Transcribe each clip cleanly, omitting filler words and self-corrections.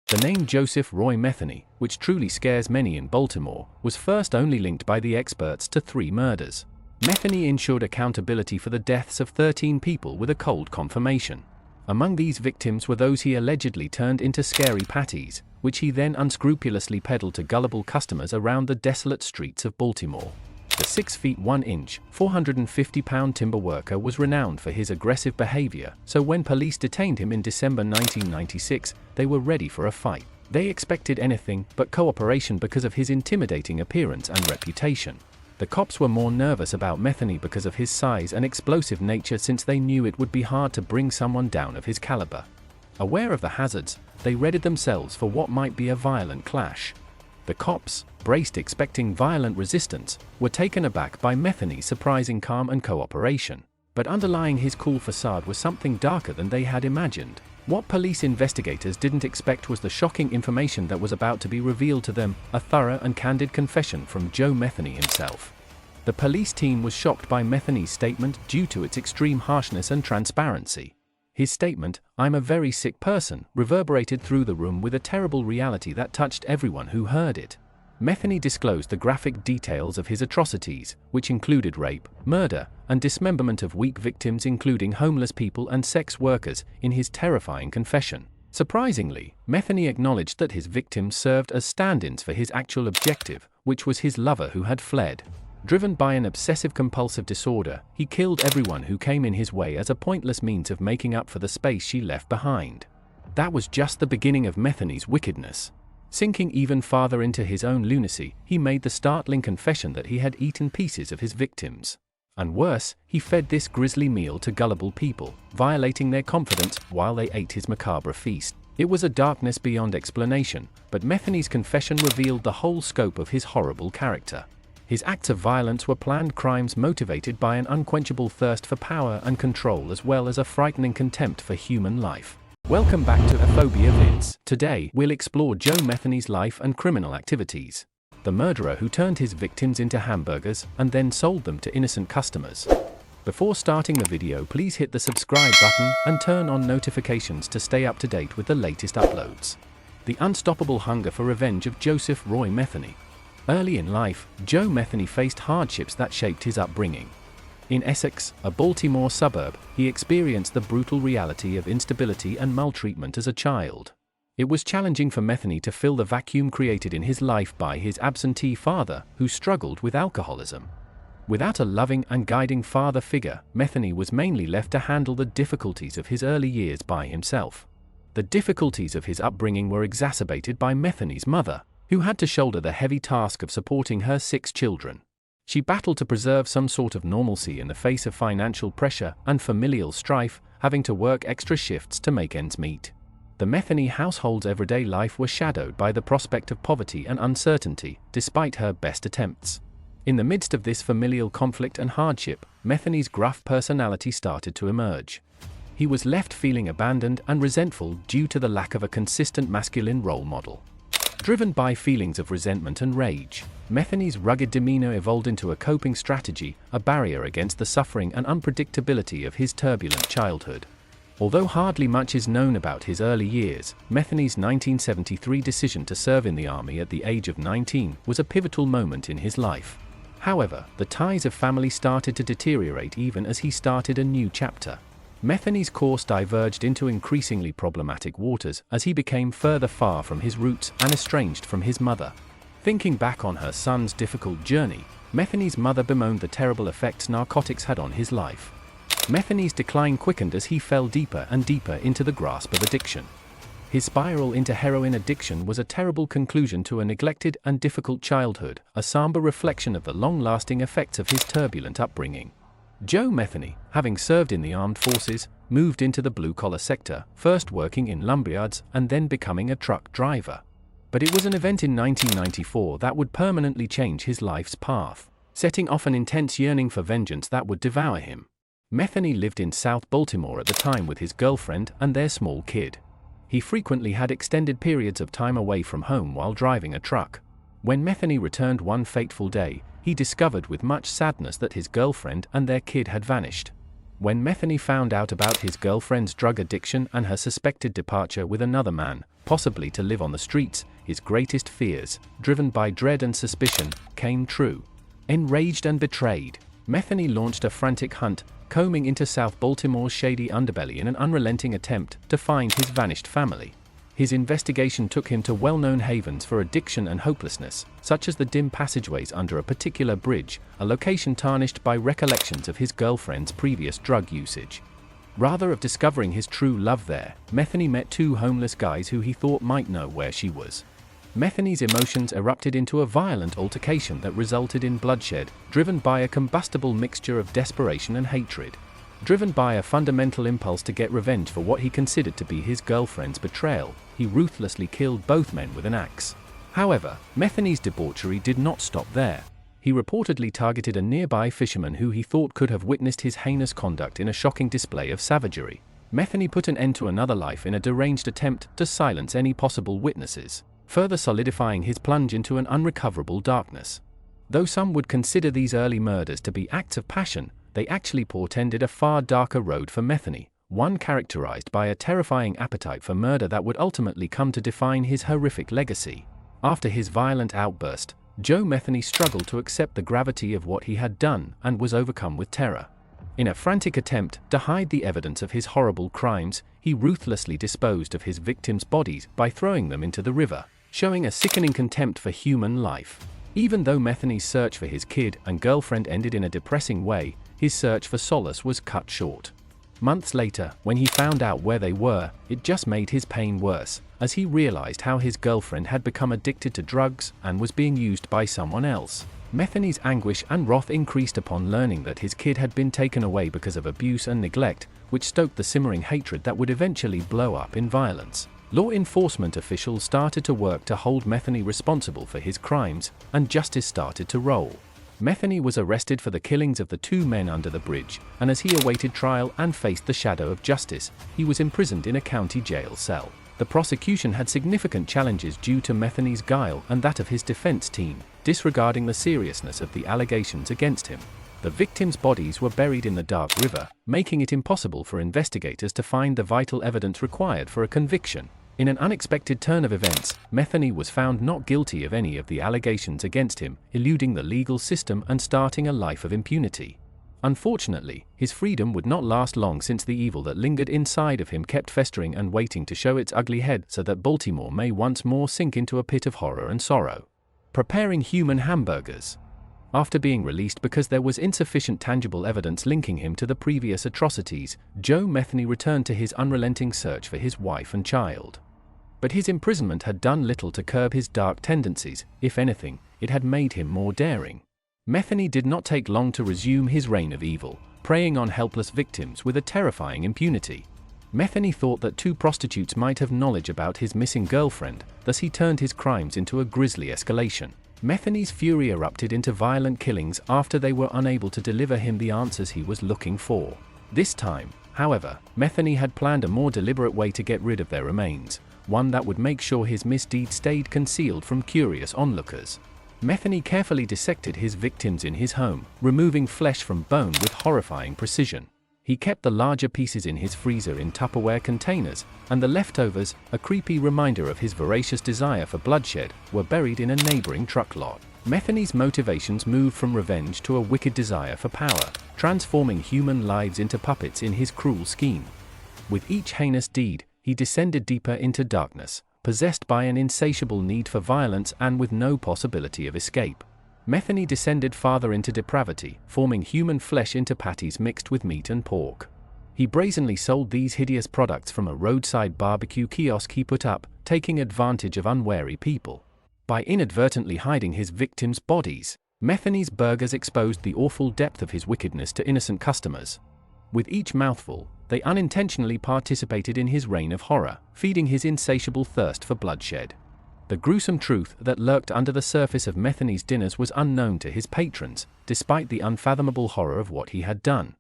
The name Joseph Roy Metheny, which truly scares many in Baltimore, was first only linked by the experts to 3 murders. Metheny ensured accountability for the deaths of 13 people with a cold confirmation. Among these victims were those he allegedly turned into scary patties, which he then unscrupulously peddled to gullible customers around the desolate streets of Baltimore. The 6 feet 1 inch, 450-pound timber worker was renowned for his aggressive behavior, so when police detained him in December 1996, they were ready for a fight. They expected anything but cooperation because of his intimidating appearance and reputation. The cops were more nervous about Metheny because of his size and explosive nature, since they knew it would be hard to bring someone down of his caliber. Aware of the hazards, they readied themselves for what might be a violent clash. The cops, braced expecting violent resistance, were taken aback by Metheny's surprising calm and cooperation. But underlying his cool facade was something darker than they had imagined. What police investigators didn't expect was the shocking information that was about to be revealed to them, a thorough and candid confession from Joe Metheny himself. The police team was shocked by Metheny's statement due to its extreme harshness and transparency. His statement, "I'm a very sick person," reverberated through the room with a terrible reality that touched everyone who heard it. Metheny disclosed the graphic details of his atrocities, which included rape, murder, and dismemberment of weak victims, including homeless people and sex workers, in his terrifying confession. Surprisingly, Metheny acknowledged that his victims served as stand-ins for his actual objective, which was his lover who had fled. Driven by an obsessive-compulsive disorder, he killed everyone who came in his way as a pointless means of making up for the space she left behind. That was just the beginning of Metheny's wickedness. Sinking even farther into his own lunacy, he made the startling confession that he had eaten pieces of his victims. And worse, he fed this grisly meal to gullible people, violating their confidence while they ate his macabre feast. It was a darkness beyond explanation, but Metheny's confession revealed the whole scope of his horrible character. His acts of violence were planned crimes motivated by an unquenchable thirst for power and control, as well as a frightening contempt for human life. Welcome back to Phobiavids. Today, we'll explore Joe Metheny's life and criminal activities. The murderer who turned his victims into hamburgers and then sold them to innocent customers. Before starting the video, please hit the subscribe button and turn on notifications to stay up to date with the latest uploads. The unstoppable hunger for revenge of Joseph Roy Metheny. Early in life, Joe Metheny faced hardships that shaped his upbringing. In Essex, a Baltimore suburb, he experienced the brutal reality of instability and maltreatment as a child. It was challenging for Metheny to fill the vacuum created in his life by his absentee father, who struggled with alcoholism. Without a loving and guiding father figure, Metheny was mainly left to handle the difficulties of his early years by himself. The difficulties of his upbringing were exacerbated by Metheny's mother, who had to shoulder the heavy task of supporting her 6 children. She battled to preserve some sort of normalcy in the face of financial pressure and familial strife, having to work extra shifts to make ends meet. The Metheny household's everyday life was shadowed by the prospect of poverty and uncertainty, despite her best attempts. In the midst of this familial conflict and hardship, Metheny's gruff personality started to emerge. He was left feeling abandoned and resentful due to the lack of a consistent masculine role model. Driven by feelings of resentment and rage, Metheny's rugged demeanor evolved into a coping strategy, a barrier against the suffering and unpredictability of his turbulent childhood. Although hardly much is known about his early years, Metheny's 1973 decision to serve in the army at the age of 19 was a pivotal moment in his life. However, the ties of family started to deteriorate even as he started a new chapter. Metheny's course diverged into increasingly problematic waters as he became further far from his roots and estranged from his mother. Thinking back on her son's difficult journey, Metheny's mother bemoaned the terrible effects narcotics had on his life. Metheny's decline quickened as he fell deeper and deeper into the grasp of addiction. His spiral into heroin addiction was a terrible conclusion to a neglected and difficult childhood, a somber reflection of the long-lasting effects of his turbulent upbringing. Joe Metheny, having served in the armed forces, moved into the blue-collar sector, first working in lumberyards and then becoming a truck driver. But it was an event in 1994 that would permanently change his life's path, setting off an intense yearning for vengeance that would devour him. Metheny lived in South Baltimore at the time with his girlfriend and their small kid. He frequently had extended periods of time away from home while driving a truck. When Metheny returned one fateful day, he discovered with much sadness that his girlfriend and their kid had vanished. When Metheny found out about his girlfriend's drug addiction and her suspected departure with another man, possibly to live on the streets, his greatest fears, driven by dread and suspicion, came true. Enraged and betrayed, Metheny launched a frantic hunt, combing into South Baltimore's shady underbelly in an unrelenting attempt to find his vanished family. His investigation took him to well-known havens for addiction and hopelessness, such as the dim passageways under a particular bridge, a location tarnished by recollections of his girlfriend's previous drug usage. Rather of discovering his true love there, Metheny met two homeless guys who he thought might know where she was. Metheny's emotions erupted into a violent altercation that resulted in bloodshed, driven by a combustible mixture of desperation and hatred. Driven by a fundamental impulse to get revenge for what he considered to be his girlfriend's betrayal, he ruthlessly killed both men with an axe. However, Metheny's debauchery did not stop there. He reportedly targeted a nearby fisherman who he thought could have witnessed his heinous conduct in a shocking display of savagery. Metheny put an end to another life in a deranged attempt to silence any possible witnesses, further solidifying his plunge into an unrecoverable darkness. Though some would consider these early murders to be acts of passion, they actually portended a far darker road for Metheny, one characterized by a terrifying appetite for murder that would ultimately come to define his horrific legacy. After his violent outburst, Joe Metheny struggled to accept the gravity of what he had done and was overcome with terror. In a frantic attempt to hide the evidence of his horrible crimes, he ruthlessly disposed of his victims' bodies by throwing them into the river, showing a sickening contempt for human life. Even though Metheny's search for his kid and girlfriend ended in a depressing way, his search for solace was cut short. Months later, when he found out where they were, it just made his pain worse, as he realized how his girlfriend had become addicted to drugs and was being used by someone else. Metheny's anguish and wrath increased upon learning that his kid had been taken away because of abuse and neglect, which stoked the simmering hatred that would eventually blow up in violence. Law enforcement officials started to work to hold Metheny responsible for his crimes, and justice started to roll. Metheny was arrested for the killings of the two men under the bridge, and as he awaited trial and faced the shadow of justice, he was imprisoned in a county jail cell. The prosecution had significant challenges due to Metheny's guile and that of his defense team, disregarding the seriousness of the allegations against him. The victims' bodies were buried in the dark river, making it impossible for investigators to find the vital evidence required for a conviction. In an unexpected turn of events, Metheny was found not guilty of any of the allegations against him, eluding the legal system and starting a life of impunity. Unfortunately, his freedom would not last long, since the evil that lingered inside of him kept festering and waiting to show its ugly head so that Baltimore may once more sink into a pit of horror and sorrow. Preparing human hamburgers. After being released because there was insufficient tangible evidence linking him to the previous atrocities, Joe Metheny returned to his unrelenting search for his wife and child. But his imprisonment had done little to curb his dark tendencies. If anything, it had made him more daring. Metheny did not take long to resume his reign of evil, preying on helpless victims with a terrifying impunity. Metheny thought that two prostitutes might have knowledge about his missing girlfriend, thus he turned his crimes into a grisly escalation. Metheny's fury erupted into violent killings after they were unable to deliver him the answers he was looking for. This time, however, Metheny had planned a more deliberate way to get rid of their remains, one that would make sure his misdeed stayed concealed from curious onlookers. Metheny carefully dissected his victims in his home, removing flesh from bone with horrifying precision. He kept the larger pieces in his freezer in Tupperware containers, and the leftovers, a creepy reminder of his voracious desire for bloodshed, were buried in a neighboring truck lot. Metheny's motivations moved from revenge to a wicked desire for power, transforming human lives into puppets in his cruel scheme. With each heinous deed, he descended deeper into darkness, possessed by an insatiable need for violence and with no possibility of escape. Metheny descended farther into depravity, forming human flesh into patties mixed with meat and pork. He brazenly sold these hideous products from a roadside barbecue kiosk he put up, taking advantage of unwary people. By inadvertently hiding his victims' bodies, Metheny's burgers exposed the awful depth of his wickedness to innocent customers. With each mouthful, they unintentionally participated in his reign of horror, feeding his insatiable thirst for bloodshed. The gruesome truth that lurked under the surface of Metheny's dinners was unknown to his patrons, despite the unfathomable horror of what he had done.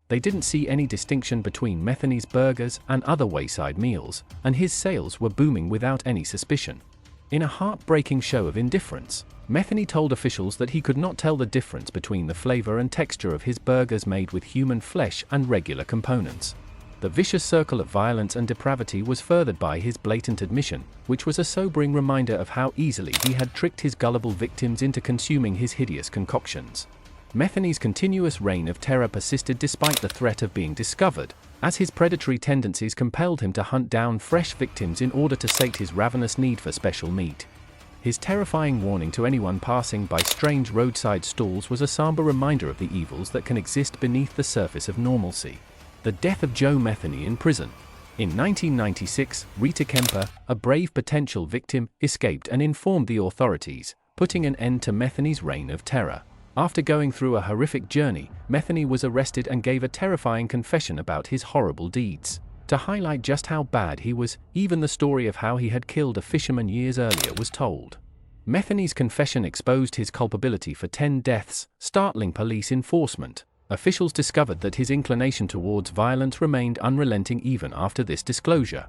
They didn't see any distinction between Metheny's burgers and other wayside meals, and his sales were booming without any suspicion. In a heartbreaking show of indifference, Metheny told officials that he could not tell the difference between the flavor and texture of his burgers made with human flesh and regular components. The vicious circle of violence and depravity was furthered by his blatant admission, which was a sobering reminder of how easily he had tricked his gullible victims into consuming his hideous concoctions. Metheny's continuous reign of terror persisted despite the threat of being discovered, as his predatory tendencies compelled him to hunt down fresh victims in order to sate his ravenous need for special meat. His terrifying warning to anyone passing by strange roadside stalls was a somber reminder of the evils that can exist beneath the surface of normalcy. The death of Joe Metheny in prison. In 1996, Rita Kemper, a brave potential victim, escaped and informed the authorities, putting an end to Metheny's reign of terror. After going through a horrific journey, Metheny was arrested and gave a terrifying confession about his horrible deeds. To highlight just how bad he was, even the story of how he had killed a fisherman years earlier was told. Metheny's confession exposed his culpability for 10 deaths, startling police enforcement. Officials discovered that his inclination towards violence remained unrelenting even after this disclosure.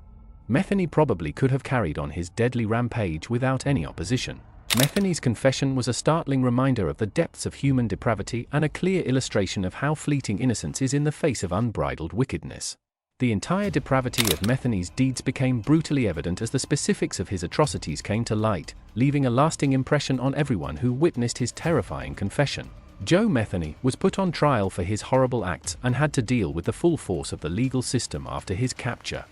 Metheny probably could have carried on his deadly rampage without any opposition. Metheny's confession was a startling reminder of the depths of human depravity and a clear illustration of how fleeting innocence is in the face of unbridled wickedness. The entire depravity of Metheny's deeds became brutally evident as the specifics of his atrocities came to light, leaving a lasting impression on everyone who witnessed his terrifying confession. Joe Metheny was put on trial for his horrible acts and had to deal with the full force of the legal system after his capture.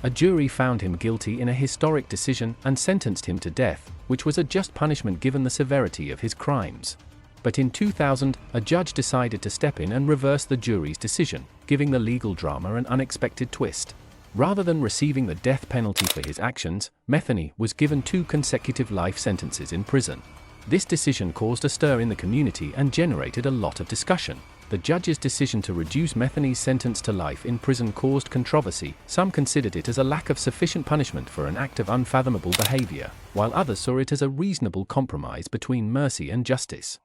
A jury found him guilty in a historic decision and sentenced him to death, which was a just punishment given the severity of his crimes. But in 2000, a judge decided to step in and reverse the jury's decision, giving the legal drama an unexpected twist. Rather than receiving the death penalty for his actions, Metheny was given 2 consecutive life sentences in prison. This decision caused a stir in the community and generated a lot of discussion. The judge's decision to reduce Metheny's sentence to life in prison caused controversy. Some considered it as a lack of sufficient punishment for an act of unfathomable behavior, while others saw it as a reasonable compromise between mercy and justice.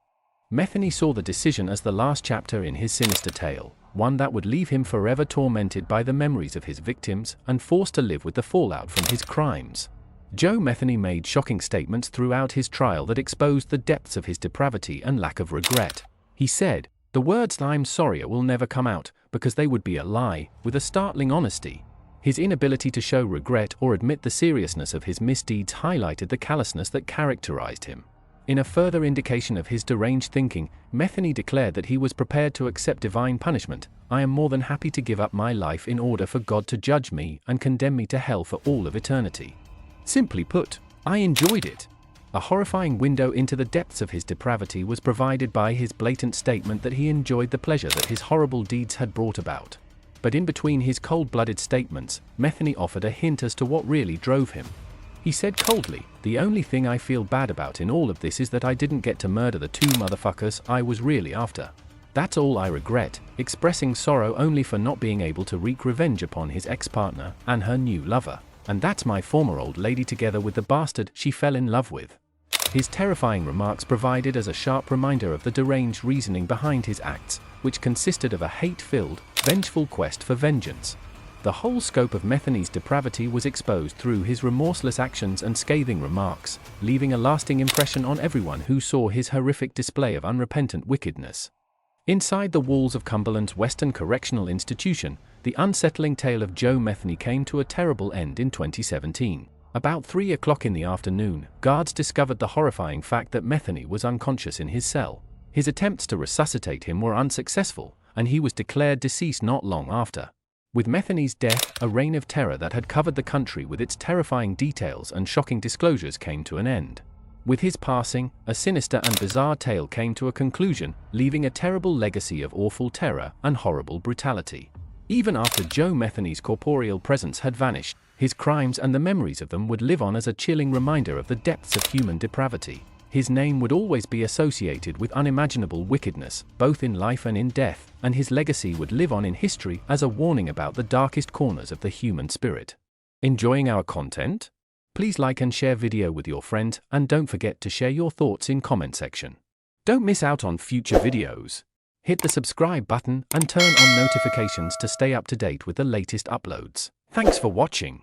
Metheny saw the decision as the last chapter in his sinister tale, one that would leave him forever tormented by the memories of his victims and forced to live with the fallout from his crimes. Joe Metheny made shocking statements throughout his trial that exposed the depths of his depravity and lack of regret. He said, "The words 'I'm sorry' will never come out, because they would be a lie," with a startling honesty. His inability to show regret or admit the seriousness of his misdeeds highlighted the callousness that characterized him. In a further indication of his deranged thinking, Metheny declared that he was prepared to accept divine punishment. "I am more than happy to give up my life in order for God to judge me and condemn me to hell for all of eternity." Simply put, I enjoyed it. A horrifying window into the depths of his depravity was provided by his blatant statement that he enjoyed the pleasure that his horrible deeds had brought about. But in between his cold-blooded statements, Metheny offered a hint as to what really drove him. He said coldly, "The only thing I feel bad about in all of this is that I didn't get to murder the 2 motherfuckers I was really after. That's all I regret," expressing sorrow only for not being able to wreak revenge upon his ex-partner and her new lover. "And that's my former old lady together with the bastard she fell in love with." His terrifying remarks provided as a sharp reminder of the deranged reasoning behind his acts, which consisted of a hate-filled, vengeful quest for vengeance. The whole scope of Metheny's depravity was exposed through his remorseless actions and scathing remarks, leaving a lasting impression on everyone who saw his horrific display of unrepentant wickedness. Inside the walls of Cumberland's Western Correctional Institution, the unsettling tale of Joe Metheny came to a terrible end in 2017. About 3 o'clock in the afternoon, guards discovered the horrifying fact that Metheny was unconscious in his cell. His attempts to resuscitate him were unsuccessful, and he was declared deceased not long after. With Metheny's death, a reign of terror that had covered the country with its terrifying details and shocking disclosures came to an end. With his passing, a sinister and bizarre tale came to a conclusion, leaving a terrible legacy of awful terror and horrible brutality. Even after Joe Metheny's corporeal presence had vanished, his crimes and the memories of them would live on as a chilling reminder of the depths of human depravity. His name would always be associated with unimaginable wickedness, both in life and in death, and his legacy would live on in history as a warning about the darkest corners of the human spirit. Enjoying our content? Please like and share video with your friends, and don't forget to share your thoughts in comment section. Don't miss out on future videos. Hit the subscribe button and turn on notifications to stay up to date with the latest uploads. Thanks for watching.